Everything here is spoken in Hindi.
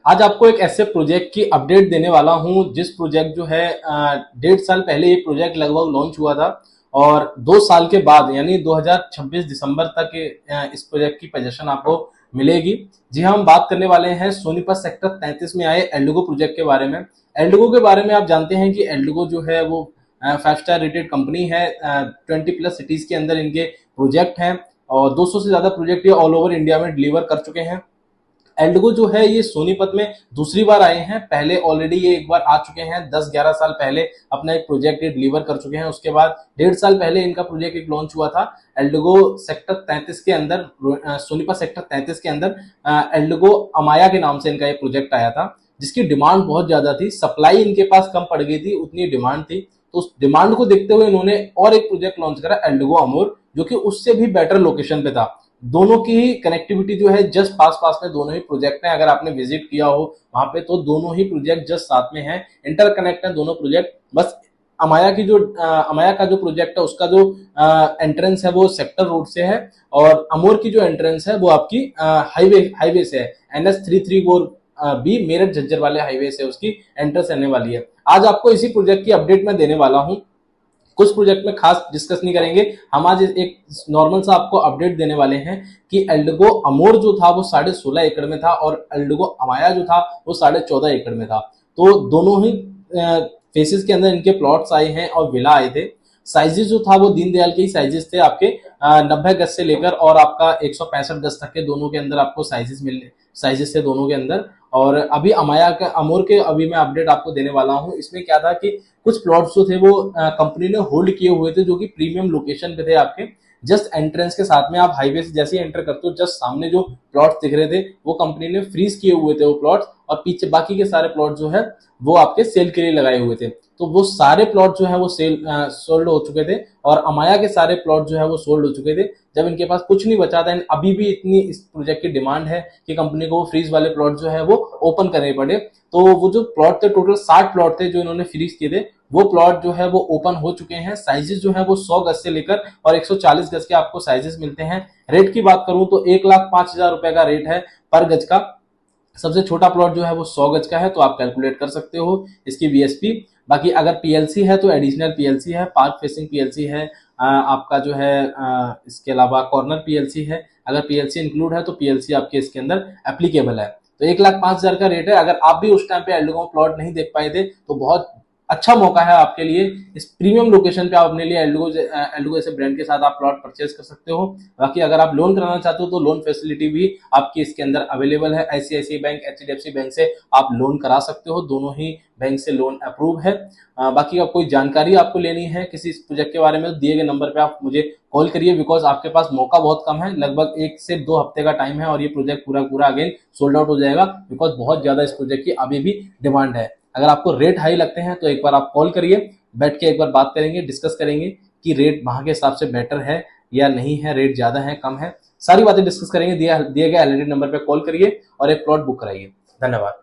आज आपको एक ऐसे प्रोजेक्ट की अपडेट देने वाला हूं जिस प्रोजेक्ट जो है 1.5 साल पहले ये प्रोजेक्ट लगभग लॉन्च हुआ था और 2 साल के बाद यानी 2026 दिसंबर तक इस प्रोजेक्ट की पोजीशन आपको मिलेगी। जी हाँ, हम बात करने वाले हैं सोनीपत सेक्टर 33 में आए एल्डिगो प्रोजेक्ट के बारे में। एल्डिगो के बारे में आप जानते हैं कि एल्डिगो जो है वो 5 स्टार रेटेड कंपनी है। 20+ सिटीज के अंदर इनके प्रोजेक्ट हैं और 200 से ज्यादा प्रोजेक्ट ये ऑल ओवर इंडिया में डिलीवर कर चुके हैं। एल्डिगो जो है ये सोनीपत में दूसरी बार आए हैं। पहले ऑलरेडी ये एक बार आ चुके हैं, 10-11 साल पहले अपना एक प्रोजेक्ट ये डिलीवर कर चुके हैं। उसके बाद 1.5 साल पहले इनका प्रोजेक्ट एक लॉन्च हुआ था एल्डिगो सेक्टर 33 के अंदर, सोनीपत सेक्टर 33 के अंदर एल्डिगो अमाया के नाम से इनका एक प्रोजेक्ट आया था, जिसकी डिमांड बहुत ज्यादा थी। सप्लाई इनके पास कम पड़ गई थी, उतनी डिमांड थी। तो उस डिमांड को देखते हुए इन्होंने और एक प्रोजेक्ट लॉन्च करा एल्डिगो अमोर, जो कि उससे भी बेटर लोकेशन पे था। दोनों की ही कनेक्टिविटी जो है जस्ट पास पास में दोनों ही प्रोजेक्ट हैं। अगर आपने विजिट किया हो वहां पे तो दोनों ही प्रोजेक्ट जस्ट साथ में हैं, इंटरकनेक्ट है दोनों प्रोजेक्ट। बस अमाया का जो प्रोजेक्ट है उसका जो एंट्रेंस है वो सेक्टर रोड से है और अमोर की जो एंट्रेंस है वो आपकी हाईवे से है। NH 334 बी मेरठ झज्जर वाले हाईवे से उसकी एंट्रेंस रहने वाली है। आज आपको इसी प्रोजेक्ट की अपडेट में देने वाला हूं। कुछ प्रोजेक्ट में खास डिस्कस नहीं करेंगे, हम आज एक नॉर्मल सा आपको अपडेट देने वाले हैं कि एल्डिगो अमोर जो था वो 16.5 एकड़ में था और एल्डिगो अमाया जो था वो 14.5 एकड़ में था। तो दोनों ही फेसेस के अंदर इनके प्लॉट्स आए हैं और विला आए थे। साइजेस जो था वो दीनदयाल के ही साइजेस थे, आपके 90 गज से लेकर और आपका 165 गज तक के दोनों के अंदर आपको साइजेस थे दोनों के अंदर। और अभी अमाया का अमोर के अभी मैं अपडेट आपको देने वाला हूं। इसमें क्या था कि कुछ प्लॉट्स जो थे वो कंपनी ने होल्ड किए हुए थे, जो कि प्रीमियम लोकेशन पे थे। आपके जस्ट एंट्रेंस के साथ में आप हाईवे से जैसे ही एंटर करते हो जस्ट सामने जो प्लॉट्स दिख रहे थे वो कंपनी ने फ्रीज किए हुए थे वो प्लॉट्स, और पीछे बाकी के सारे प्लॉट जो है वो आपके सेल के लिए लगाए हुए थे। तो वो सारे प्लॉट जो है वो सोल्ड हो चुके थे और अमाया के सारे प्लॉट जो है वो सोल्ड हो चुके थे जब इनके पास कुछ नहीं बचा था। अभी भी इतनी इस प्रोजेक्ट की डिमांड है कि कंपनी को वो फ्रीज वाले प्लॉट जो है वो ओपन करने पड़े। तो वो जो प्लॉट थे टोटल 60 प्लॉट थे जो इन्होंने फ्रीज किए थे, वो प्लॉट जो है वो ओपन हो चुके हैं। साइजेस जो है वो 100 गज से लेकर और 140 गज के आपको साइजेस मिलते हैं। रेट की बात करूं तो 1,05,000 रुपए का रेट है पर गज का। सबसे छोटा प्लॉट जो है वो 100 गज का है, तो आप कैलकुलेट कर सकते हो इसकी VSP। बाकी अगर PLC है तो एडिशनल PLC है, पार्क फेसिंग PLC है, आपका जो है इसके अलावा कॉर्नर PLC है। अगर PLC इंक्लूड है तो PLC आपके इसके अंदर एप्लीकेबल है। तो 1,05,000 का रेट है। अगर आप भी उस टाइम पे एल्डिगो प्लॉट नहीं देख पाए थे तो बहुत अच्छा मौका है आपके लिए। इस प्रीमियम लोकेशन पे आप अपने लिए एल्डिगो जैसे ब्रांड के साथ आप प्लॉट परचेज कर सकते हो। बाकी अगर आप लोन कराना चाहते हो तो लोन फैसिलिटी भी आपकी इसके अंदर अवेलेबल है। ICICI बैंक, HDFC बैंक से आप लोन करा सकते हो, दोनों ही बैंक से लोन अप्रूव है। बाकी आप कोई जानकारी आपको लेनी है किसी प्रोजेक्ट के बारे में तो दिए गए नंबर पे आप मुझे कॉल करिए, बिकॉज आपके पास मौका बहुत कम है। लगभग 1 से 2 हफ्ते का टाइम है और ये प्रोजेक्ट पूरा अगेन सोल्ड आउट हो जाएगा, बिकॉज बहुत ज्यादा इस प्रोजेक्ट की अभी भी डिमांड है। अगर आपको रेट हाई लगते हैं तो एक बार आप कॉल करिए, बैठ के एक बार बात करेंगे, डिस्कस करेंगे कि रेट वहां के हिसाब से बेटर है या नहीं है, रेट ज्यादा है कम है, सारी बातें डिस्कस करेंगे। दिए गए ऑलरेडी नंबर पे कॉल करिए और एक प्लॉट बुक कराइए। धन्यवाद।